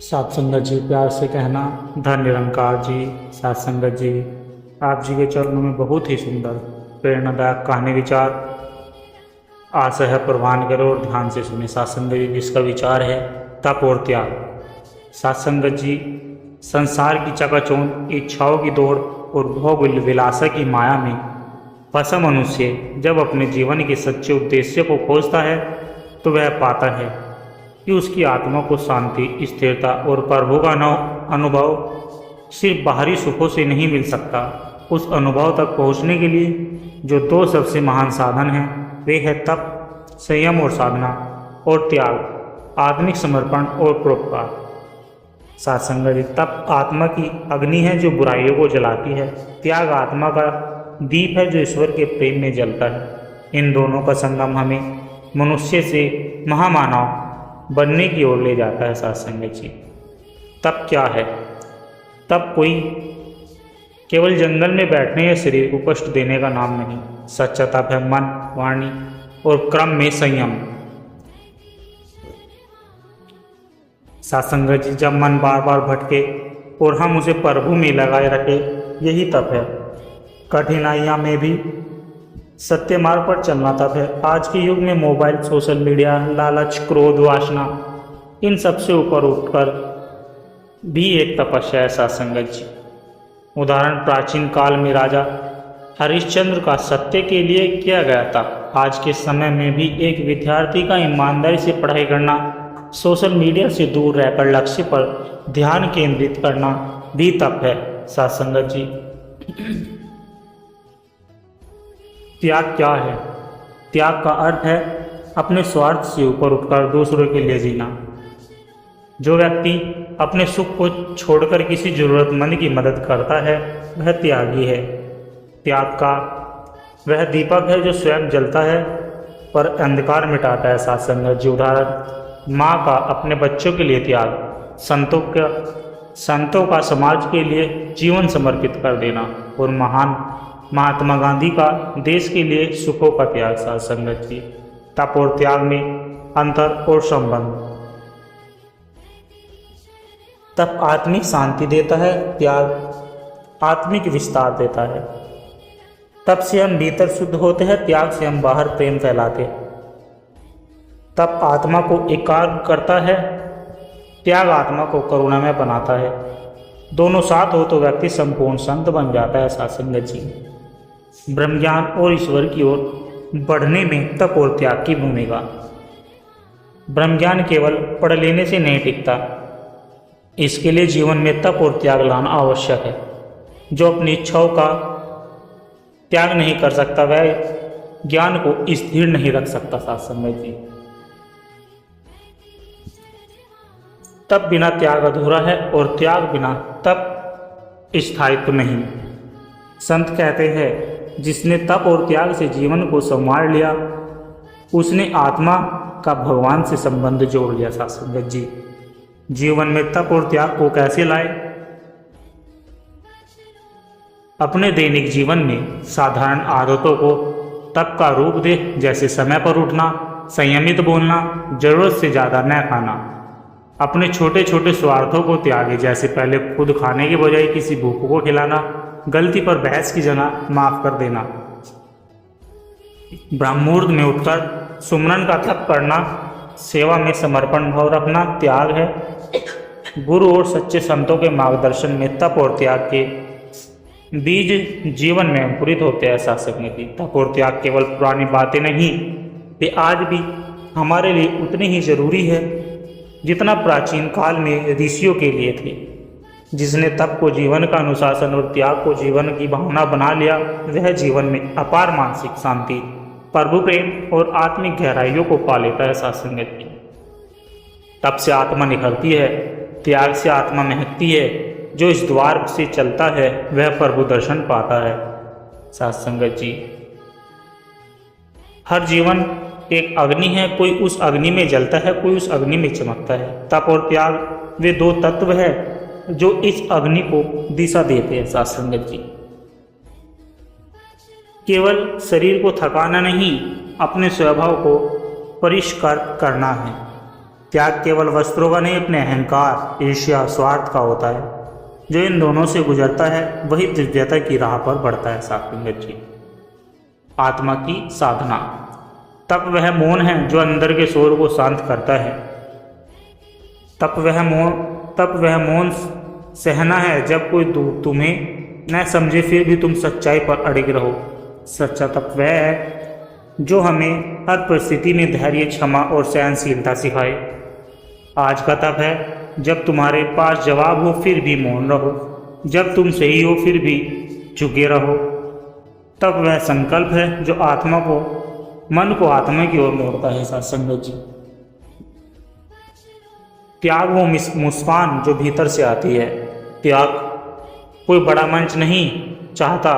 सात संगत जी, प्यार से कहना धन निरंकार जी। सात संगत जी, आप जी के चरणों में बहुत ही सुंदर प्रेरणादायक कहानी विचार आशा है प्रवान करो और ध्यान से सुने। सात संगत जी, जिसका विचार है तप और त्याग। सात संगत जी, संसार की चकाचौंध, इच्छाओं की दौड़ और भोग विलासा की माया में फंसा मनुष्य जब अपने जीवन के सच्चे उद्देश्य को खोजता है तो वह पाता है कि उसकी आत्मा को शांति, स्थिरता और प्रभु का अनुभव सिर्फ बाहरी सुखों से नहीं मिल सकता। उस अनुभव तक पहुंचने के लिए जो दो सबसे महान साधन हैं वे है तप, संयम और साधना, और त्याग, आत्मिक समर्पण और परोपकार। सात संगत जी, तप आत्मा की अग्नि है जो बुराइयों को जलाती है। त्याग आत्मा का दीप है जो ईश्वर के प्रेम में जलता है। इन दोनों का संगम हमें मनुष्य से महामानव बनने की ओर ले जाता है। सात संगत जी, तप क्या है? तप कोई केवल जंगल में बैठने या शरीर को कष्ट देने का नाम नहीं। सच्चा तप है मन, वाणी और क्रम में संयम। सात संगत जी, जब मन बार बार भटके और हम उसे प्रभु में लगाए रखे, यही तप है। कठिनाइयां में भी सत्य मार्ग पर चलना तप है। आज के युग में मोबाइल, सोशल मीडिया, लालच, क्रोध, वासना, इन सब से ऊपर उठकर भी एक तपस्या है। सात संगत जी, उदाहरण प्राचीन काल में राजा हरिश्चंद्र का सत्य के लिए किया गया था। आज के समय में भी एक विद्यार्थी का ईमानदारी से पढ़ाई करना, सोशल मीडिया से दूर रहकर लक्ष्य पर ध्यान केंद्रित करना भी तप है। सात संगत जी, त्याग क्या है? त्याग का अर्थ है अपने स्वार्थ से ऊपर उठकर दूसरों के लिए जीना। जो व्यक्ति अपने सुख को छोड़कर किसी जरूरतमंद की मदद करता है वह त्यागी है। त्याग का वह दीपक है जो स्वयं जलता है पर अंधकार मिटाता है। सात संगत जी, उदाहरण माँ का अपने बच्चों के लिए त्याग, संतों का समाज के लिए जीवन समर्पित कर देना, और महान महात्मा गांधी का देश के लिए सुखों का त्याग। सात संगत जी, तप और त्याग में अंतर और संबंध। तप आत्मिक शांति देता है, त्याग आत्मिक विस्तार देता है। तप से हम भीतर शुद्ध होते हैं, त्याग से हम बाहर प्रेम फैलाते हैं। तप आत्मा को एकाग्र करता है, त्याग आत्मा को करुणामय बनाता है। दोनों साथ हो तो व्यक्ति संपूर्ण संत बन जाता है। सात संगत जी, ब्रह्म ज्ञान और ईश्वर की ओर बढ़ने में तप और त्याग की भूमिका। ब्रह्म ज्ञान केवल पढ़ लेने से नहीं टिकता, इसके लिए जीवन में तप और त्याग लाना आवश्यक है। जो अपनी इच्छाओं का त्याग नहीं कर सकता वह ज्ञान को स्थिर नहीं रख सकता। सात संगत जी, तप बिना त्याग अधूरा है और त्याग बिना तप स्थायित्व नहीं। संत कहते हैं, जिसने तप और त्याग से जीवन को संवार लिया उसने आत्मा का भगवान से संबंध जोड़ लिया। सात संगत जी, जीवन में तप और त्याग को कैसे लाए? अपने दैनिक जीवन में साधारण आदतों को तप का रूप दे, जैसे समय पर उठना, संयमित बोलना, जरूरत से ज़्यादा न खाना। अपने छोटे छोटे स्वार्थों को त्यागे, जैसे पहले खुद खाने के बजाय किसी भूख को खिलाना, गलती पर बहस की जगह माफ कर देना, ब्रह्म मुहूर्त में उठकर सुमरन का तप करना, सेवा में समर्पण भाव रखना त्याग है। गुरु और सच्चे संतों के मार्गदर्शन में तप और त्याग के बीज जीवन में अंकुरित होते हैं। सात संगत जी, तप और त्याग केवल पुरानी बातें नहीं, वे आज भी हमारे लिए उतनी ही जरूरी है जितना प्राचीन काल में ऋषियों के लिए थे। जिसने तप को जीवन का अनुशासन और त्याग को जीवन की भावना बना लिया वह जीवन में अपार मानसिक शांति, प्रभु प्रेम और आत्मिक गहराइयों को पा लेता है। सात संगत जी, तप से आत्मा निखरती है, त्याग से आत्मा महकती है। जो इस द्वार से चलता है वह प्रभु दर्शन पाता है। सात संगत जी, हर जीवन एक अग्नि है, कोई उस अग्नि में जलता है, कोई उस अग्नि में चमकता है। तप और त्याग वे दो तत्व है जो इस अग्नि को दिशा देते हैं। सात संगत जी, केवल शरीर को थकाना नहीं, अपने स्वभाव को परिष्कार करना है। त्याग केवल वस्त्रों का नहीं, अपने अहंकार, ईर्ष्या, स्वार्थ का होता है। जो इन दोनों से गुजरता है वही दिव्यता की राह पर बढ़ता है। सात्विक जी, आत्मा की साधना। तप वह मौन है जो अंदर के शोर को शांत करता है। तप वह मौन सहना है जब कोई तुम्हें न समझे फिर भी तुम सच्चाई पर अड़िग रहो। सच्चा तप वह है जो हमें हर परिस्थिति में धैर्य, क्षमा और सहनशीलता सिखाए। आज का तप है जब तुम्हारे पास जवाब हो फिर भी मौन रहो, जब तुम सही हो फिर भी झुके रहो। तब वह संकल्प है जो मन को आत्मा की ओर मोड़ता है। सत्संग जी, त्याग वो मुस्कान जो भीतर से आती है। त्याग कोई बड़ा मंच नहीं चाहता,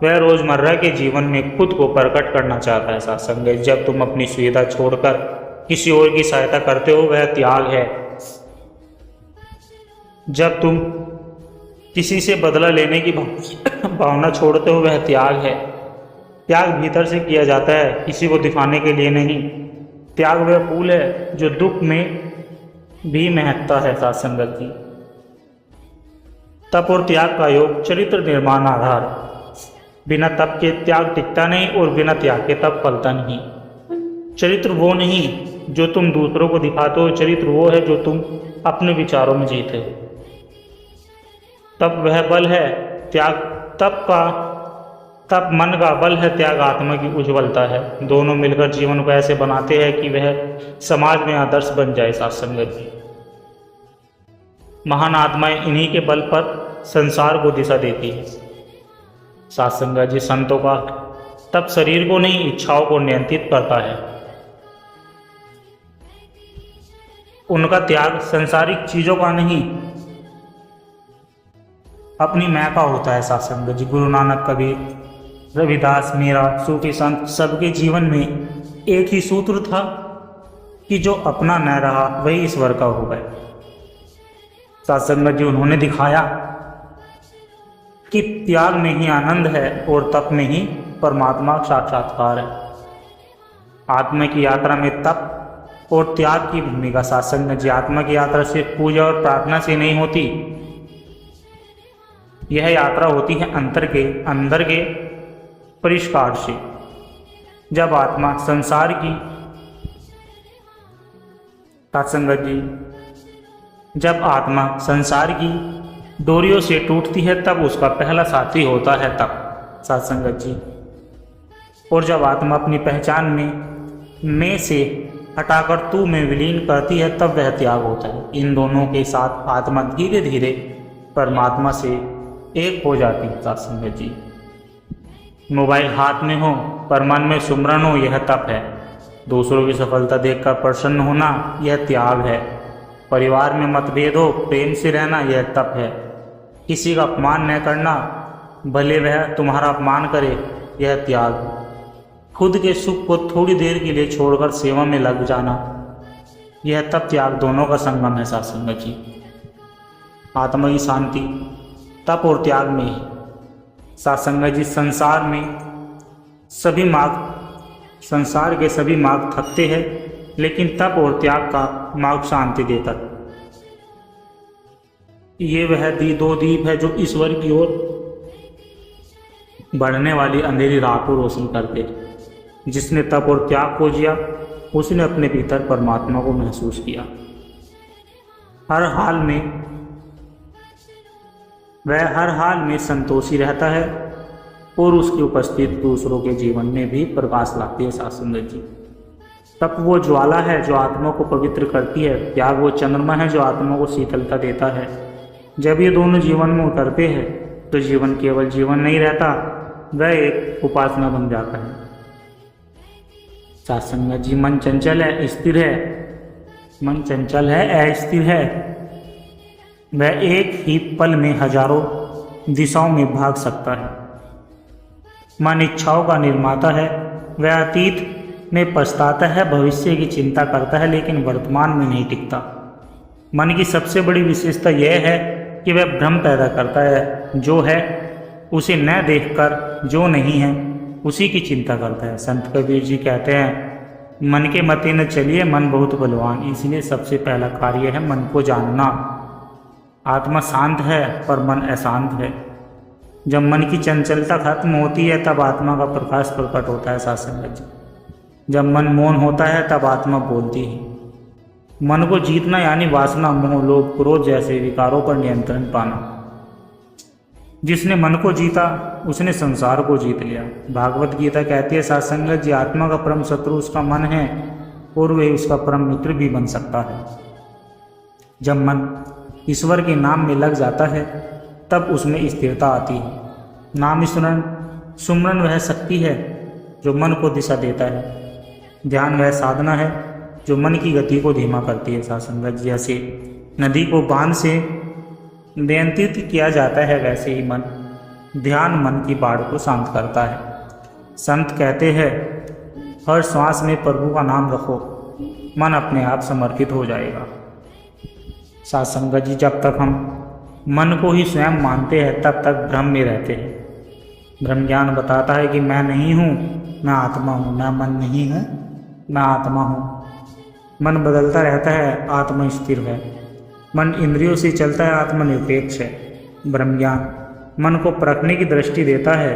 वह रोजमर्रा के जीवन में खुद को प्रकट करना चाहता है। सत्संग, जब तुम अपनी सुविधा छोड़कर किसी और की सहायता करते हो वह त्याग है। जब तुम किसी से बदला लेने की भावना छोड़ते हो वह त्याग है। त्याग भीतर से किया जाता है, किसी को दिखाने के लिए नहीं। त्याग वह फूल है जो दुख में भी महकता है। सत्संगत जी, तप और त्याग का योग चरित्र निर्माण आधार। बिना तप के त्याग टिकता नहीं और बिना त्याग के तप फलता नहीं। चरित्र वो नहीं जो तुम दूसरों को दिखाते हो, चरित्र वो है जो तुम अपने विचारों में जीते हो। तप वह बल है, तप मन का बल है, त्याग आत्मा की उज्ज्वलता है। दोनों मिलकर जीवन को ऐसे बनाते हैं कि वह समाज में आदर्श बन जाए। सत्संगत जी, महान आत्माएं इन्हीं के बल पर संसार को दिशा देती है। सत्संगत जी, संतों का तप शरीर को नहीं इच्छाओं को नियंत्रित करता है। उनका त्याग संसारिक चीजों का नहीं अपनी मैं का होता है। सत्संग जी, गुरु नानक, कबीर, रविदास, मीरा, सूफी संत सबके जीवन में एक ही सूत्र था कि जो अपना न रहा वही ईश्वर का हो गया। सत्संग जी, उन्होंने दिखाया कि त्याग में ही आनंद है और तप में ही परमात्मा साक्षात्कार है। आत्मा की यात्रा में तप और त्याग की भूमिका। सत्संग जी, आत्मा की यात्रा सिर्फ पूजा और प्रार्थना से नहीं होती, यह यात्रा होती है अंदर के परिष्कार से। जब आत्मा संसार की सत्संगत जी, जब आत्मा संसार की डोरियों से टूटती है तब उसका पहला साथी होता है तप। सत्संगत जी, और जब आत्मा अपनी पहचान में से हटाकर तू में विलीन करती है तब वह त्याग होता है। इन दोनों के साथ आत्मा धीरे धीरे परमात्मा से एक हो जाती है। सत्संगत जी, मोबाइल हाथ में हो पर मन में सुमरन हो, यह तप है। दूसरों की सफलता देखकर प्रसन्न होना, यह त्याग है। परिवार में मतभेद हो, प्रेम से रहना, यह तप है। किसी का अपमान न करना, भले वह तुम्हारा अपमान करे, यह त्याग। खुद के सुख को थोड़ी देर के लिए छोड़कर सेवा में लग जाना, यह तप त्याग दोनों का संगम है। सत्संगत जी, आत्मा की शांति तप और त्याग में ही। सत्संगत जी, संसार के सभी मार्ग थकते हैं, लेकिन तप और त्याग का मार्ग शांति देकर। ये वह दो दीप है जो ईश्वर की ओर बढ़ने वाली अंधेरी राह को रोशन करते। जिसने तप और त्याग को जिया उसने अपने भीतर परमात्मा को महसूस किया। वह हर हाल में संतोषी रहता है और उसकी उपस्थिति दूसरों के जीवन में भी प्रकाश लाती है। सत्संगत जी, तप वो ज्वाला है जो आत्मा को पवित्र करती है, त्याग वो चंद्रमा है जो आत्मा को शीतलता देता है। जब ये दोनों जीवन में उतरते हैं तो जीवन केवल जीवन नहीं रहता, वह एक उपासना बन जाता है। सत्संगत जी, मन चंचल है, अस्थिर है, मन चंचल है, अस्थिर है। वह एक ही पल में हजारों दिशाओं में भाग सकता है। मन इच्छाओं का निर्माता है, वह अतीत में पछताता है, भविष्य की चिंता करता है, लेकिन वर्तमान में नहीं टिकता। मन की सबसे बड़ी विशेषता यह है कि वह भ्रम पैदा करता है, जो है उसे न देखकर जो नहीं है उसी की चिंता करता है। संत कबीर जी कहते हैं, मन के मते न चलिए, मन बहुत बलवान। इसलिए सबसे पहला कार्य है मन को जानना। आत्मा शांत है पर मन अशांत है। जब मन की चंचलता खत्म होती है तब आत्मा का प्रकाश प्रकट होता है। सात्संग जी, जब मन मौन होता है तब आत्मा बोलती है। मन को जीतना यानी वासना, मोह, लोभ, क्रोध जैसे विकारों पर नियंत्रण पाना। जिसने मन को जीता उसने संसार को जीत लिया। भागवत गीता कहती है सात्संगत जी, आत्मा का परम शत्रु उसका मन है और वह उसका परम मित्र भी बन सकता है। जब मन ईश्वर के नाम में लग जाता है तब उसमें स्थिरता आती है। नाम सुमरन वह शक्ति है जो मन को दिशा देता है। ध्यान वह साधना है जो मन की गति को धीमा करती है। सात्संगत जी, जैसे नदी को बांध से नियंत्रित किया जाता है वैसे ही ध्यान मन की बाढ़ को शांत करता है। संत कहते हैं, हर श्वास में प्रभु का नाम रखो, मन अपने आप समर्पित हो जाएगा। सात्संगत जी, जब तक हम मन को ही स्वयं मानते हैं तब तक भ्रम में रहते हैं। ब्रह्म ज्ञान बताता है कि मैं नहीं हूँ, मैं आत्मा हूँ। मैं मन नहीं हूँ, मैं आत्मा हूँ। मन बदलता रहता है, आत्मा स्थिर है। मन इंद्रियों से चलता है, आत्मा निरपेक्ष है। ब्रह्म ज्ञान मन को परखने की दृष्टि देता है,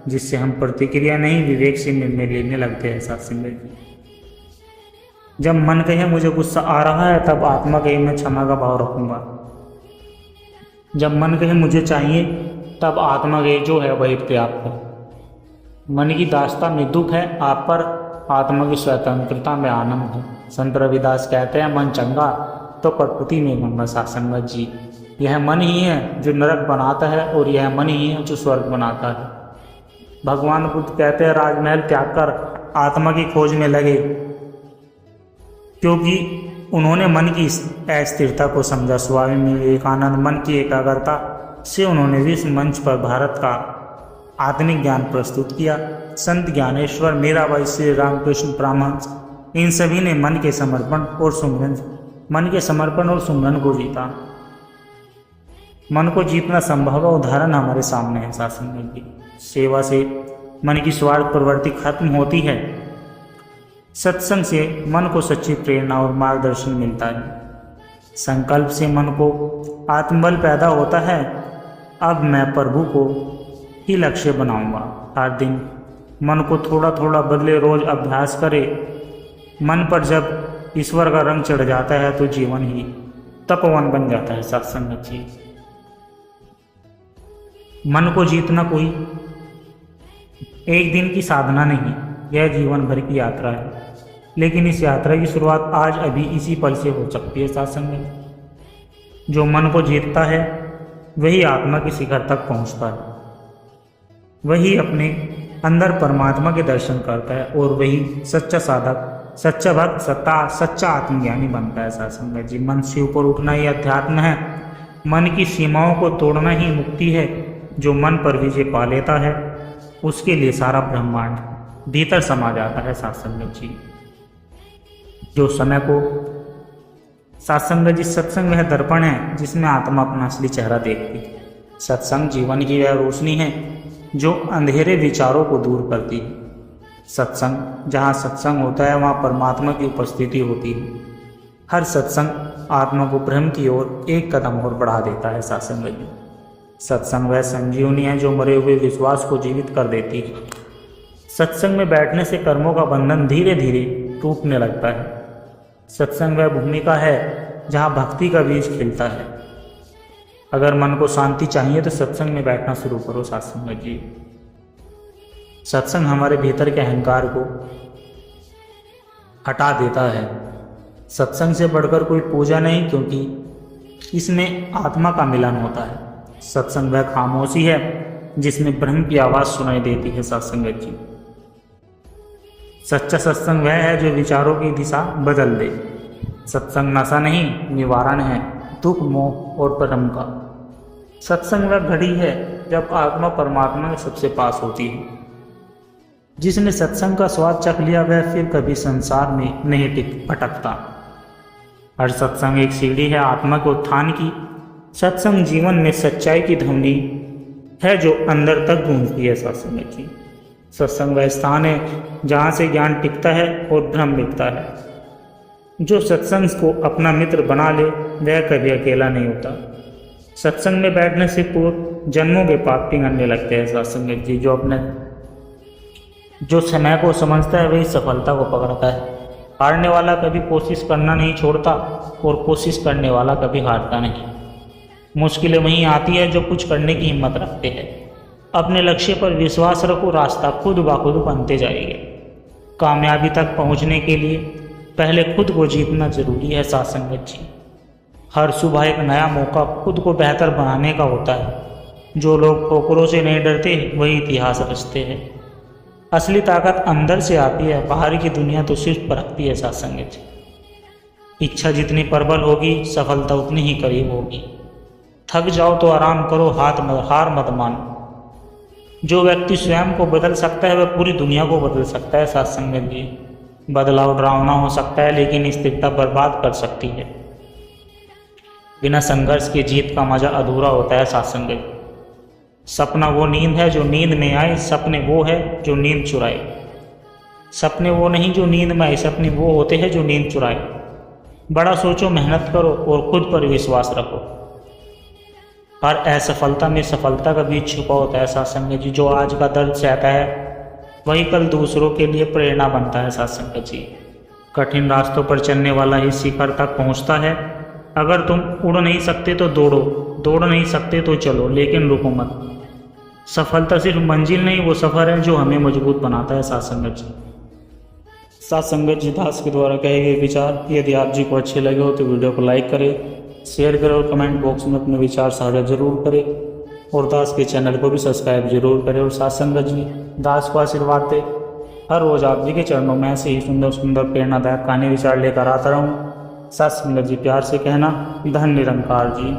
जिससे हम प्रतिक्रिया नहीं विवेक से निर्णय लेने लगते हैं। सात्संग जी, जब मन कहे मुझे गुस्सा आ रहा है तब आत्मा कहे मैं क्षमा का भाव रखूंगा। जब मन कहे मुझे चाहिए तब आत्मा कहे जो है वही पर्याप्त है। मन की दास्ता में दुख है आप पर, आत्मा की स्वतंत्रता में आनंद है। संत रविदास कहते हैं, मन चंगा तो कटपुती में गंगा। सात्संगत जी, यह मन ही है जो नरक बनाता है और यह मन ही है जो स्वर्ग बनाता है। भगवान बुद्ध कहते हैं, राजमहल त्याग कर आत्मा की खोज में लगे, क्योंकि उन्होंने मन की अस्थिरता को समझा। स्वामी विवेकानंद मन की एकाग्रता से उन्होंने विश्व मंच पर भारत का आधुनिक ज्ञान प्रस्तुत किया। संत ज्ञानेश्वर, मीराबाई, श्री रामकृष्ण परमहंस, इन सभी ने मन के समर्पण और सुमरन को जीता। मन को जीतना संभव का उदाहरण हमारे सामने है। सात्संग की सेवा से मन की स्वार्थ प्रवृत्ति खत्म होती है। सत्संग से मन को सच्ची प्रेरणा और मार्गदर्शन मिलता है। संकल्प से मन को आत्मबल पैदा होता है। अब मैं प्रभु को ही लक्ष्य बनाऊंगा। हर दिन मन को थोड़ा थोड़ा बदले, रोज अभ्यास करे। मन पर जब ईश्वर का रंग चढ़ जाता है तो जीवन ही तपवन बन जाता है। सत्संग जी, मन को जीतना कोई एक दिन की साधना नहीं, यह जीवन भर की यात्रा है। लेकिन इस यात्रा की शुरुआत आज अभी इसी पल से हो सकती है। सत्संग जो मन को जीतता है वही आत्मा के शिखर तक पहुंचता है, वही अपने अंदर परमात्मा के दर्शन करता है और वही सच्चा साधक, सच्चा भक्त, सच्चा आत्मज्ञानी बनता है। सत्संग जी, मन से ऊपर उठना ही अध्यात्म है। मन की सीमाओं को तोड़ना ही मुक्ति है। जो मन पर विजय पा लेता है उसके लिए सारा ब्रह्मांड भीतर समा जाता है। सत्संग जी, जो समय को सत्संग जी, सत्संग वह दर्पण है जिसमें आत्मा अपना असली चेहरा देखती है। सत्संग जीवन की वह रोशनी है जो अंधेरे विचारों को दूर करती है। सत्संग, जहाँ सत्संग होता है वहाँ परमात्मा की उपस्थिति होती है। हर सत्संग आत्मा को ब्रह्म की ओर एक कदम और बढ़ा देता है। सत्संग जी, सत्संग वह संजीवनी है जो मरे हुए विश्वास को जीवित कर देती है। सत्संग में बैठने से कर्मों का बंधन धीरे धीरे टूटने लगता है। सत्संग वह भूमिका है जहाँ भक्ति का बीज खिलता है। अगर मन को शांति चाहिए तो सत्संग में बैठना शुरू करो। सत्संग जी, सत्संग हमारे भीतर के अहंकार को हटा देता है। सत्संग से बढ़कर कोई पूजा नहीं, क्योंकि इसमें आत्मा का मिलन होता है। सत्संग वह खामोशी है जिसमें ब्रह्म की आवाज़ सुनाई देती है। सत्संग जी, सच्चा सत्संग वह है जो विचारों की दिशा बदल दे। सत्संग नशा नहीं, निवारण है दुख, मोह और भ्रम का। सत्संग वह घड़ी है जब आत्मा परमात्मा के सबसे पास होती है। जिसने सत्संग का स्वाद चख लिया वह फिर कभी संसार में नहीं भटकता। हर सत्संग एक सीढ़ी है आत्मा के उत्थान की। सत्संग जीवन में सच्चाई की ध्वनि है जो अंदर तक गूंजती है। सत्संग की सत्संग वह स्थान है जहाँ से ज्ञान टिकता है और भ्रम मिटता है। जो सत्संग को अपना मित्र बना ले वह कभी अकेला नहीं होता। सत्संग में बैठने से पूर्व जन्मों के पाप पिघलने लगते हैं। सत्संग जी जो समय को समझता है वही सफलता को पकड़ता है। हारने वाला कभी कोशिश करना नहीं छोड़ता और कोशिश करने वाला कभी हारता नहीं। मुश्किलें वहीं आती है जो कुछ करने की हिम्मत रखते हैं। अपने लक्ष्य पर विश्वास रखो, रास्ता खुद ब खुद बनते जाएंगे। कामयाबी तक पहुंचने के लिए पहले खुद को जीतना जरूरी है। साथ संगत जी, हर सुबह एक नया मौका खुद को बेहतर बनाने का होता है। जो लोग ठोकरों से नहीं डरते वही इतिहास रचते हैं। असली ताकत अंदर से आती है, बाहर की दुनिया तो सिर्फ परखती है। साथ संगत जी, इच्छा जितनी प्रबल होगी सफलता उतनी ही करीब होगी। थक जाओ तो आराम करो, हार मत मानो। जो व्यक्ति स्वयं को बदल सकता है वह पूरी दुनिया को बदल सकता है। साथ संगत जी, बदलाव डरावना हो सकता है लेकिन स्थिरता बर्बाद कर सकती है। बिना संघर्ष के जीत का मजा अधूरा होता है। साथ संगत, सपना वो नींद है जो नींद में आए, सपने वो है जो नींद चुराए। सपने वो नहीं जो नींद में आए, सपने वो होते हैं जो नींद चुराए। बड़ा सोचो, मेहनत करो और खुद पर विश्वास रखो। हर असफलता में सफलता का बीज छुपा होता है। साथ संगत जी, जो आज का दर्द सहता है वही कल दूसरों के लिए प्रेरणा बनता है। साथ संगत जी, कठिन रास्तों पर चलने वाला ही शिखर तक पहुंचता है। अगर तुम उड़ नहीं सकते तो दौड़ो, दौड़ नहीं सकते तो चलो, लेकिन रुको मत। सफलता सिर्फ मंजिल नहीं, वो सफ़र है जो हमें मजबूत बनाता है। साथ संगत जी, दास के द्वारा कहे गए विचार यदि आप जी को अच्छे लगे हो तो वीडियो को लाइक करें, शेयर करें और कमेंट बॉक्स में अपने विचार साझा जरूर करें। और दास के चैनल को भी सब्सक्राइब जरूर करें। और साथ संगत जी, दास को आशीर्वाद दे हर रोज़ आप जी के चरणों में ऐसे ही सुंदर सुंदर प्रेरणादायक कहानी विचार लेकर आता रहूँ। साथ संगत जी, प्यार से कहना, धन निरंकार जी।